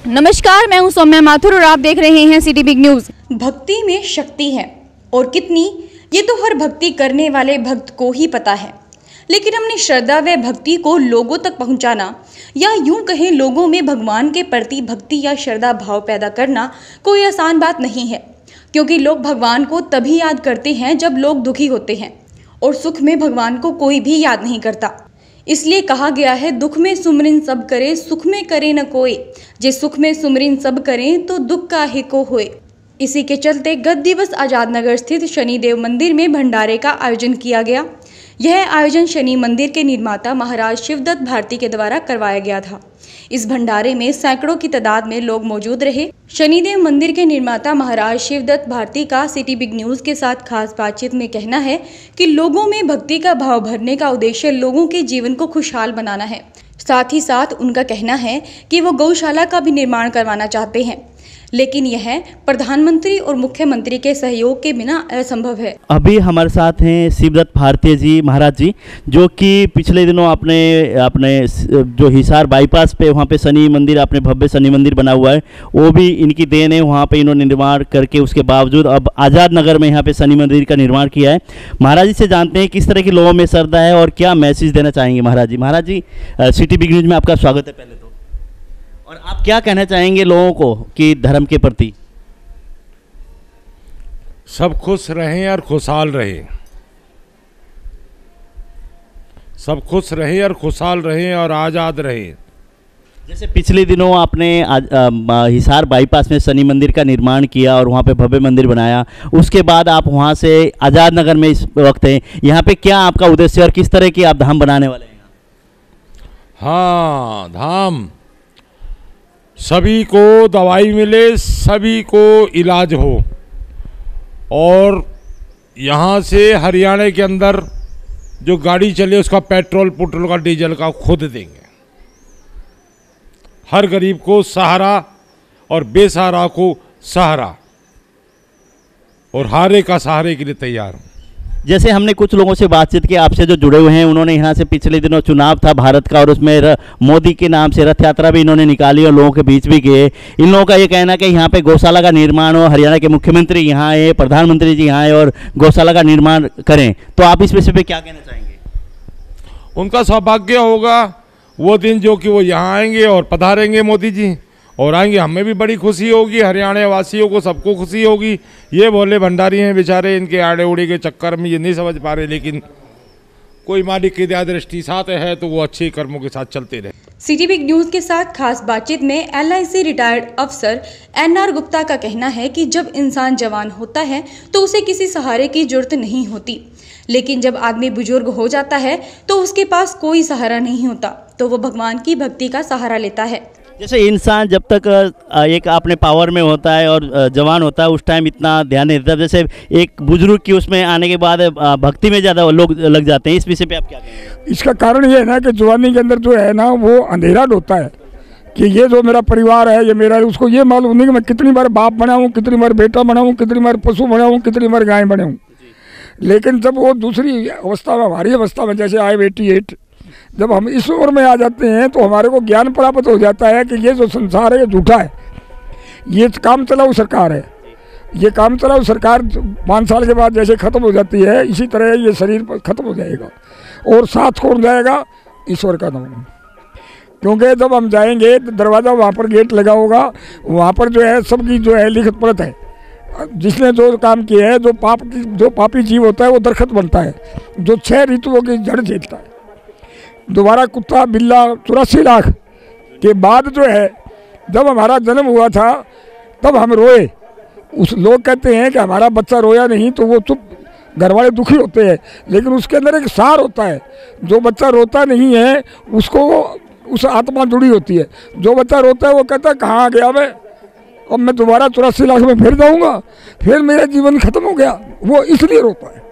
नमस्कार, मैं हूं सौम्या माथुर और आप देख रहे हैं सिटी बिग न्यूज। भक्ति में शक्ति है और कितनी, ये तो हर भक्ति करने वाले भक्त को ही पता है। लेकिन अपनी श्रद्धा व भक्ति को लोगों तक पहुंचाना, या यूं कहें लोगों में भगवान के प्रति भक्ति या श्रद्धा भाव पैदा करना कोई आसान बात नहीं है। क्योंकि लोग भगवान को तभी याद करते हैं जब लोग दुखी होते हैं, और सुख में भगवान को कोई भी याद नहीं करता। इसलिए कहा गया है, दुख में सुमरिन सब करे, सुख में करे न कोई। जे सुख में सुमरिन सब करें तो दुख काहे को होए। इसी के चलते गत दिवस आजाद नगर स्थित शनिदेव मंदिर में भंडारे का आयोजन किया गया। यह आयोजन शनि मंदिर के निर्माता महाराज शिवदत्त भारती के द्वारा करवाया गया था। इस भंडारे में सैकड़ों की तादाद में लोग मौजूद रहे। शनिदेव मंदिर के निर्माता महाराज शिवदत्त भारती का सिटी बिग न्यूज के साथ खास बातचीत में कहना है कि लोगों में भक्ति का भाव भरने का उद्देश्य लोगों के जीवन को खुशहाल बनाना है। साथ ही साथ उनका कहना है कि वो गौशाला का भी निर्माण करवाना चाहते हैं, लेकिन यह प्रधानमंत्री और मुख्यमंत्री के सहयोग के बिना असंभव है। अभी हमारे साथ हैं शिवदत्त भारती जी महाराज जी, जो कि पिछले दिनों अपने जो हिसार बाईपास पे वहाँ पे शनि मंदिर, अपने भव्य शनि मंदिर बना हुआ है, वो भी इनकी देन है। वहाँ पे इन्होंने निर्माण करके उसके बावजूद अब आज़ाद नगर में यहाँ पे शनि मंदिर का निर्माण किया है। महाराज जी से जानते हैं किस तरह की लोगों में श्रद्धा है और क्या मैसेज देना चाहेंगे। महाराज जी सिटी बिग न्यूज में आपका स्वागत है पहले तो, और आप क्या कहना चाहेंगे लोगों को कि धर्म के प्रति? सब खुश रहें और खुशहाल रहें, सब खुश रहें और खुशहाल रहें और आज़ाद रहें। जैसे पिछले दिनों आपने हिसार बाईपास में शनि मंदिर का निर्माण किया और वहाँ पे भव्य मंदिर बनाया, उसके बाद आप वहाँ से आज़ाद नगर में इस वक्त हैं। यहाँ पे क्या आपका उद्देश्य और किस तरह की आप धाम बनाने वाले हैं? हाँ, धाम सभी को दवाई मिले, सभी को इलाज हो, और यहाँ से हरियाणा के अंदर जो गाड़ी चले उसका पेट्रोल का डीजल का खुद देंगे। हर गरीब को सहारा और बेसहारा को सहारा, और हारे का सहारे के लिए तैयार हूँ। जैसे हमने कुछ लोगों से बातचीत की, आपसे जो जुड़े हुए हैं, उन्होंने यहाँ से पिछले दिनों चुनाव था भारत का और उसमें मोदी के नाम से रथ यात्रा भी इन्होंने निकाली और लोगों के बीच भी गए। इन लोगों का ये कहना कि यहाँ पे गौशाला का निर्माण हो, हरियाणा के मुख्यमंत्री यहाँ आए, प्रधानमंत्री जी यहाँ आए और गौशाला का निर्माण करें। तो आप इस विषय पे क्या कहना चाहेंगे? उनका सौभाग्य होगा वो दिन जो कि वो यहाँ आएंगे और पधारेंगे मोदी जी, और आएंगे, हमें भी बड़ी खुशी होगी, हरियाणा वासियों को सबको खुशी होगी। ये भोले भंडारी हैं बेचारे, इनके आड़े उड़ी के चक्कर में ये नहीं समझ पा रहे, लेकिन कोई मालिक की दया दृष्टि साथ है तो वो अच्छे कर्मों के साथ चलते रहे। सिटी बिग न्यूज के साथ खास बातचीत में LIC रिटायर्ड अफसर NR गुप्ता का कहना है कि जब इंसान जवान होता है तो उसे किसी सहारे की जरूरत नहीं होती, लेकिन जब आदमी बुजुर्ग हो जाता है तो उसके पास कोई सहारा नहीं होता, तो वो भगवान की भक्ति का सहारा लेता है। जैसे इंसान जब तक एक अपने पावर में होता है और जवान होता है, उस टाइम इतना ध्यान नहीं देता। जैसे एक बुजुर्ग की उसमें आने के बाद भक्ति में ज़्यादा लोग लग जाते हैं। इस विषय पे आप क्या कहेंगे? इसका कारण ये है ना कि जवानी के अंदर जो है ना वो अंधेरा होता है कि ये जो मेरा परिवार है, ये मेरा, उसको ये मालूम नहीं कि मैं कितनी बार बाप बनाऊँ, कितनी बार बेटा बनाऊँ, कितनी बार पशु बनाऊँ, कितनी बार गाय बनाऊँ। लेकिन जब वो दूसरी अवस्था में, हमारी अवस्था में, जैसे आए 88, जब हम इस उम्र में आ जाते हैं तो हमारे को ज्ञान प्राप्त हो जाता है कि ये जो संसार है ये झूठा है, ये काम चलाऊ सरकार है। ये काम चलाऊ सरकार 5 साल के बाद जैसे ख़त्म हो जाती है, इसी तरह ये शरीर ख़त्म हो जाएगा, और साथ कौन जाएगा? ईश्वर का नाम। क्योंकि जब हम जाएंगे तो दरवाज़ा वहाँ पर गेट लगा होगा, वहाँ पर जो है सबकी जो है लिखित पढ़त है। जिसने जो काम किया है, जो पापी जीव होता है वो दरख्त बनता है, जो 6 ऋतुओं की जड़ झेलता है। दोबारा कुत्ता बिल्ला 84 लाख के बाद जो है, जब हमारा जन्म हुआ था तब हम रोए। उस लोग कहते हैं कि हमारा बच्चा रोया नहीं, तो वो चुप, घर वाले दुखी होते हैं, लेकिन उसके अंदर एक सार होता है। जो बच्चा रोता नहीं है उसको उस आत्मा जुड़ी होती है। जो बच्चा रोता है वो कहता है कहाँ गया मैं, अब मैं दोबारा 84 लाख में फिर जाऊँगा, फिर मेरा जीवन खत्म हो गया। वो इसलिए रोता है,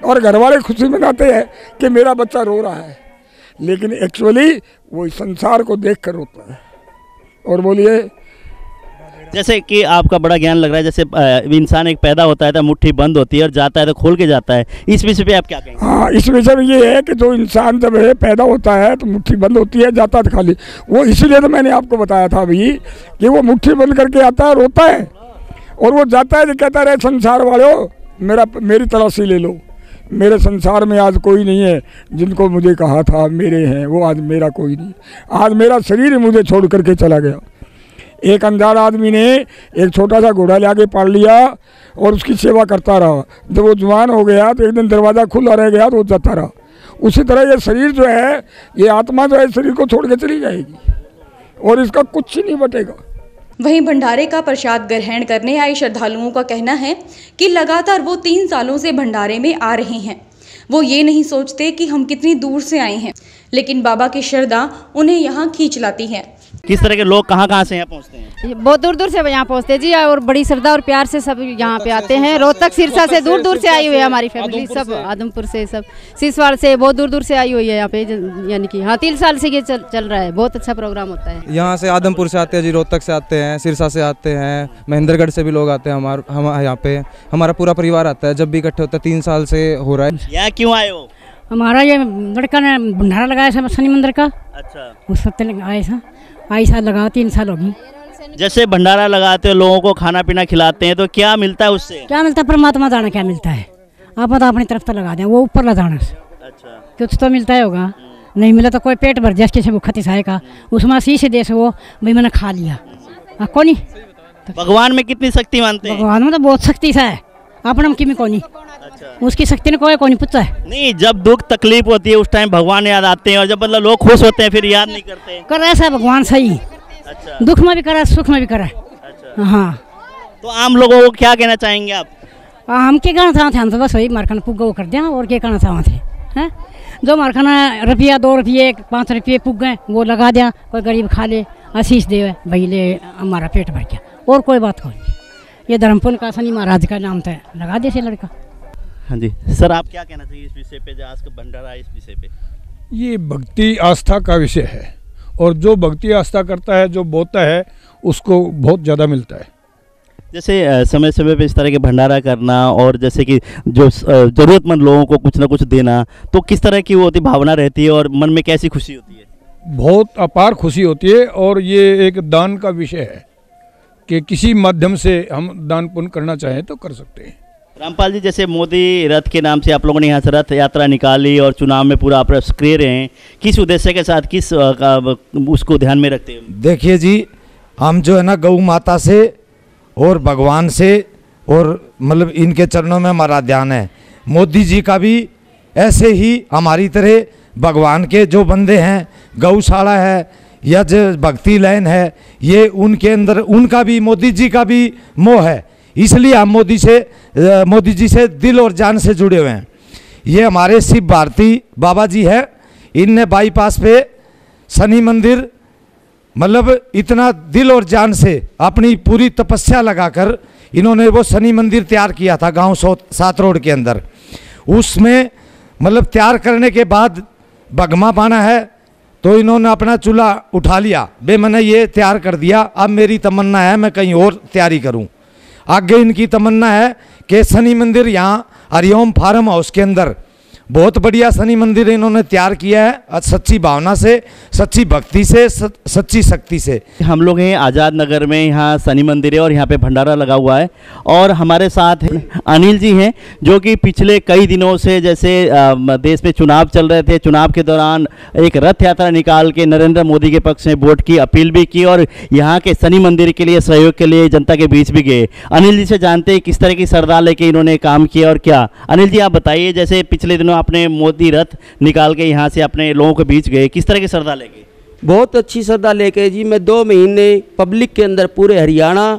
और घर वाले खुशी मनाते हैं कि मेरा बच्चा रो रहा है, लेकिन एक्चुअली वो संसार को देख कर रोता है। और बोलिए जैसे कि आपका बड़ा ज्ञान लग रहा है, जैसे इंसान एक पैदा होता है तो मुट्ठी बंद होती है और जाता है तो खोल के जाता है, इस विषय पे आप क्या कहेंगे? हाँ, इस विषय में ये है कि जो इंसान जब है पैदा होता है तो मुट्ठी बंद होती है, जाता है खाली। वो इसीलिए तो मैंने आपको बताया था अभी कि वो मुट्ठी बंद करके आता है, रोता है और वो जाता है तो कहता रहे संसार वालों मेरी तलाशी ले लो, मेरे संसार में आज कोई नहीं है जिनको मुझे कहा था मेरे हैं, वो आज मेरा कोई नहीं, आज मेरा शरीर मुझे छोड़ करके चला गया। एक अनजान आदमी ने एक छोटा सा घोड़ा ले आके पाल लिया और उसकी सेवा करता रहा। जब वो जवान हो गया तो एक दिन दरवाज़ा खुला रह गया तो वो जाता रहा। उसी तरह ये शरीर जो है, ये आत्मा जो है शरीर को छोड़ के चली जाएगी और इसका कुछ ही नहीं बटेगा। वहीं भंडारे का प्रसाद ग्रहण करने आए श्रद्धालुओं का कहना है कि लगातार वो 3 सालों से भंडारे में आ रहे हैं। वो ये नहीं सोचते कि हम कितनी दूर से आए हैं, लेकिन बाबा की श्रद्धा उन्हें यहाँ खींच लाती है। किस तरह के लोग कहाँ से यहाँ पहुँचते हैं? बहुत दूर दूर से यहाँ पहुँचते जी, और बड़ी श्रद्धा और प्यार से सब यहाँ पे आते हैं। रोहतक सिरसा से दूर दूर से आई हुई है हमारी फैमिली, सब आदमपुर से, सब सिसवाड़ से बहुत दूर दूर से आई हुई है यहाँ पे, यानी कि हाँ 3 साल से ये चल रहा है। बहुत अच्छा प्रोग्राम होता है। यहाँ से आदमपुर से आते हैं जी, रोहतक से आते हैं, सिरसा से आते हैं, महेंद्रगढ़ से भी लोग आते हैं। हम यहाँ पे हमारा पूरा परिवार आता है, जब भी इकट्ठे होता है। 3 साल से हो रहा है। यहाँ क्यों आए हो? हमारा ये लड़का ने भंडारा लगाया था शनि मंदिर का। अच्छा, उस सत्य आए था, आई साल लगा 3 साल हो गई। जैसे भंडारा लगाते हो, लोगों को खाना पीना खिलाते हैं, तो क्या मिलता है उससे? क्या मिलता है? परमात्मा जाना क्या मिलता है। आप तो अपनी तरफ तो लगा दें, वो ऊपर ला जाना। अच्छा, कुछ तो मिलता है होगा, नहीं मिला तो कोई पेट भर जैसे वो खती साय का उसमें शीश दे से वो भाई मैंने खा लिया। कौन नहीं भगवान में कितनी शक्ति मानते हैं? भगवान में तो बहुत शक्ति है, अपना की में कौन नहीं। अच्छा, उसकी शक्ति ने कोई नहीं पूछता है। नहीं, जब दुख तकलीफ होती है उस टाइम भगवान याद आते हैं, और जब मतलब लोग खुश होते हैं फिर याद नहीं करते। कर ऐसा भगवान सही। अच्छा, दुख में भी करा, सुख में भी करा। अच्छा, हाँ, तो आम लोगों को क्या कहना चाहेंगे आप? हम क्या कहना चाहते हैं, हम तो बस वही मारखाना पुग्गा वो कर दिया और क्या कहना चाहते हैं। जो मारखाना रुपया 2 रुपये 5 रुपये पुग गए वो लगा दिया, कोई गरीब खा ले, आशीष दे भाई ले, हमारा पेट भर गया, और कोई बात कोई नहीं। ये धर्मपुर का शनि महाराज का नाम था, लगा दिया से लड़का। हाँ जी सर, आप क्या कहना चाहिए इस विषय पे, जो आज का भंडारा है इस विषय पे? ये भक्ति आस्था का विषय है और जो भक्ति आस्था करता है, जो बोता है, उसको बहुत ज़्यादा मिलता है। जैसे समय समय पे इस तरह के भंडारा करना और जैसे कि जो ज़रूरतमंद लोगों को कुछ ना कुछ देना, तो किस तरह की वो होती भावना रहती है और मन में कैसी खुशी होती है? बहुत अपार खुशी होती है और ये एक दान का विषय है कि किसी माध्यम से हम दान पुण्य करना चाहें तो कर सकते हैं। रामपाल जी, जैसे मोदी रथ के नाम से आप लोगों ने यहाँ से रथ यात्रा निकाली और चुनाव में पूरा आप सक्रिय रहे हैं, किस उद्देश्य के साथ, किस उसको ध्यान में रखते हैं? देखिए जी, हम जो है ना गौ माता से और भगवान से और मतलब इनके चरणों में हमारा ध्यान है। मोदी जी का भी ऐसे ही हमारी तरह भगवान के जो बंदे हैं, गौशाला है या जो भक्ति लाइन है, ये उनके अंदर उनका भी, मोदी जी का भी मोह है। इसलिए हम मोदी जी से दिल और जान से जुड़े हुए हैं। ये हमारे शिव भारती बाबा जी है, इनने बाईपास पे शनि मंदिर मतलब इतना दिल और जान से अपनी पूरी तपस्या लगाकर इन्होंने वो शनि मंदिर तैयार किया था गांव 7 रोड के अंदर। उसमें मतलब तैयार करने के बाद भगमा पाना है तो इन्होंने अपना चूल्हा उठा लिया, बे मैंने ये तैयार कर दिया, अब मेरी तमन्ना है मैं कहीं और तैयारी करूं। आगे इनकी तमन्ना है कि शनि मंदिर यहाँ हरिओम फार्म हाउस के अंदर बहुत बढ़िया शनि मंदिर इन्होंने तैयार किया है, सच्ची भावना से, सच्ची भक्ति से, सच्ची शक्ति से। हम लोग हैं आज़ाद नगर में, यहाँ शनि मंदिर है और यहाँ पे भंडारा लगा हुआ है और हमारे साथ अनिल जी हैं जो कि पिछले कई दिनों से, जैसे देश में चुनाव चल रहे थे, चुनाव के दौरान एक रथ यात्रा निकाल के नरेंद्र मोदी के पक्ष में वोट की अपील भी की और यहाँ के शनि मंदिर के लिए सहयोग के लिए जनता के बीच भी गए। अनिल जी से जानते हैं किस तरह की श्रद्धा लेके इन्होंने काम किया और क्या। अनिल जी, आप बताइए, जैसे पिछले दिनों आपने मोदी रथ निकाल के यहाँ से अपने लोगों के बीच गए, किस तरह की श्रद्धा लेके? बहुत अच्छी श्रद्धा लेके जी, मैं 2 महीने पब्लिक के अंदर पूरे हरियाणा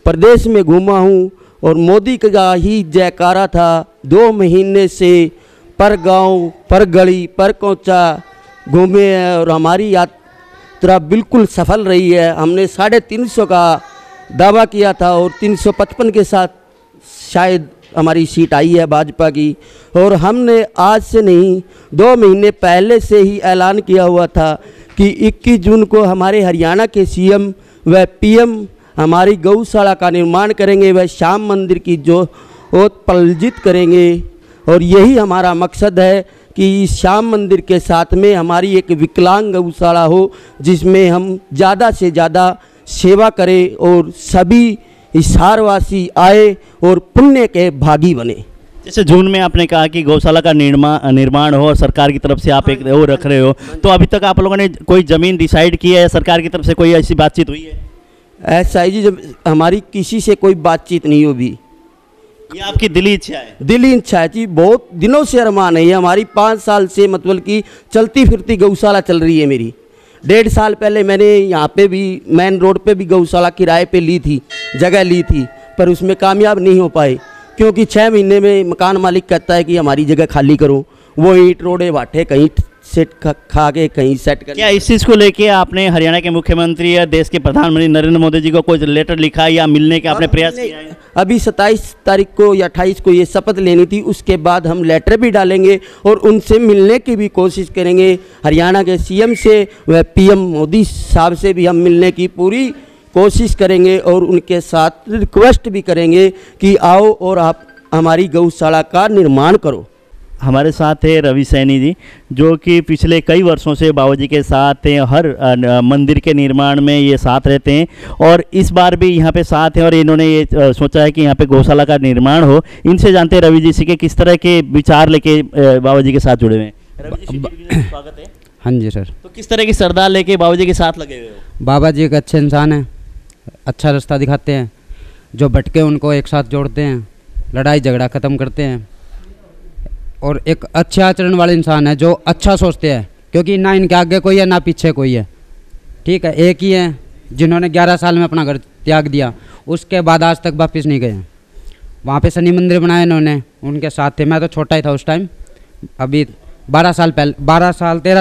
प्रदेश में घूमा हूँ और मोदी का ही जयकारा था। 2 महीने से पर गांव, पर गली, पर कोचा घूमे हैं और हमारी यात्रा बिल्कुल सफल रही है। हमने 350 का दावा किया था और 355 के साथ शायद हमारी सीट आई है भाजपा की। और हमने आज से नहीं 2 महीने पहले से ही ऐलान किया हुआ था कि 21 जून को हमारे हरियाणा के सीएम व पीएम हमारी गौशाला का निर्माण करेंगे, वह श्याम मंदिर की जो उत्पलजित करेंगे। और यही हमारा मकसद है कि इस श्याम मंदिर के साथ में हमारी एक विकलांग गौशाला हो, जिसमें हम ज़्यादा से ज़्यादा सेवा करें और सभी हिसारवासी आए और पुण्य के भागी बने। जैसे जून में आपने कहा कि गौशाला का निर्माण हो और सरकार की तरफ से आप एक वो रख रहे हो, तो अभी तक आप लोगों ने कोई ज़मीन डिसाइड की है या सरकार की तरफ से कोई ऐसी बातचीत हुई है? ऐसा ही जी, जब हमारी किसी से कोई बातचीत नहीं होगी। ये आपकी दिली इच्छा है? दिली इच्छा है जी, बहुत दिनों से अरमान है। ये हमारी 5 साल से मतलब कि चलती फिरती गौशाला चल रही है मेरी। 1.5 साल पहले मैंने यहाँ पे भी मेन रोड पे भी गौशाला किराए पे ली थी, जगह ली थी, पर उसमें कामयाब नहीं हो पाए, क्योंकि 6 महीने में मकान मालिक कहता है कि हमारी जगह खाली करो। वो ईंट रोडे बाटे कहीं सेट खा के कहीं सेट कर। क्या इस चीज़ को लेके आपने हरियाणा के मुख्यमंत्री या देश के प्रधानमंत्री नरेंद्र मोदी जी को कोई लेटर लिखा या मिलने के आपने प्रयास किया है? अभी 27 तारीख को या 28 को ये शपथ लेनी थी, उसके बाद हम लेटर भी डालेंगे और उनसे मिलने की भी कोशिश करेंगे। हरियाणा के सीएम से व पीएम मोदी साहब से भी हम मिलने की पूरी कोशिश करेंगे और उनके साथ रिक्वेस्ट भी करेंगे कि आओ और आप हमारी गौशाला का निर्माण करो। हमारे साथ है रवि सैनी जी, जो कि पिछले कई वर्षों से बाबूजी के साथ हैं, हर मंदिर के निर्माण में ये साथ रहते हैं और इस बार भी यहाँ पे साथ हैं और इन्होंने ये सोचा है कि यहाँ पे गौशाला का निर्माण हो। इनसे जानते हैं रवि जी से कि किस तरह के विचार लेके बाबूजी के साथ जुड़े हुए हैं। रवि जी, स्वागत है। हाँ जी सर। तो किस तरह की सरदार लेके बाबूजी के साथ लगे हुए हो? बाबा जी एक अच्छे इंसान हैं, अच्छा रास्ता दिखाते हैं, जो भटके उनको एक साथ जोड़ते हैं, लड़ाई झगड़ा ख़त्म करते हैं और एक अच्छे आचरण वाले इंसान है जो अच्छा सोचते हैं, क्योंकि ना इनके आगे कोई है ना पीछे कोई है। ठीक है, एक ही है जिन्होंने 11 साल में अपना घर त्याग दिया, उसके बाद आज तक वापस नहीं गए। वहाँ पे शनि मंदिर बनाया इन्होंने, उनके साथ थे। मैं तो छोटा ही था उस टाइम, अभी 13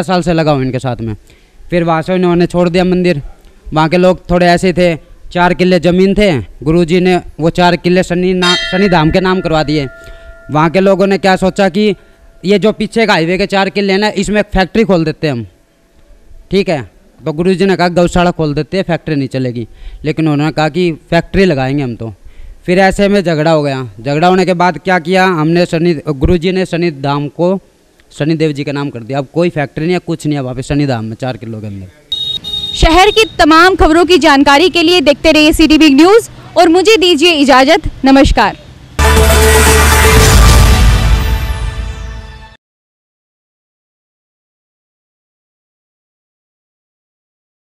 साल से लगा हूँ इनके साथ में। फिर वहाँ से उन्होंने छोड़ दिया मंदिर। वहाँ के लोग थोड़े ऐसे थे, 4 किले ज़मीन थे, गुरुजी ने वो 4 किले शनि धाम के नाम करवा दिए। वहाँ के लोगों ने क्या सोचा कि ये जो पीछे का हाईवे के 4 किले ना, इसमें एक फैक्ट्री खोल देते हैं हम। ठीक है, तो गुरुजी ने कहा गौशाला खोल देते हैं, फैक्ट्री नहीं चलेगी। लेकिन उन्होंने कहा कि फैक्ट्री लगाएंगे हम तो। फिर ऐसे में झगड़ा हो गया। झगड़ा होने के बाद क्या किया हमने, गुरुजी ने शनि धाम को शनिदेव जी का नाम कर दिया। अब कोई फैक्ट्री नहीं है, कुछ नहीं है वहाँ पे शनि धाम में 4 किलो के अंदर। शहर की तमाम खबरों की जानकारी के लिए देखते रहिए सिटी बिग न्यूज़ और मुझे दीजिए इजाज़त। नमस्कार।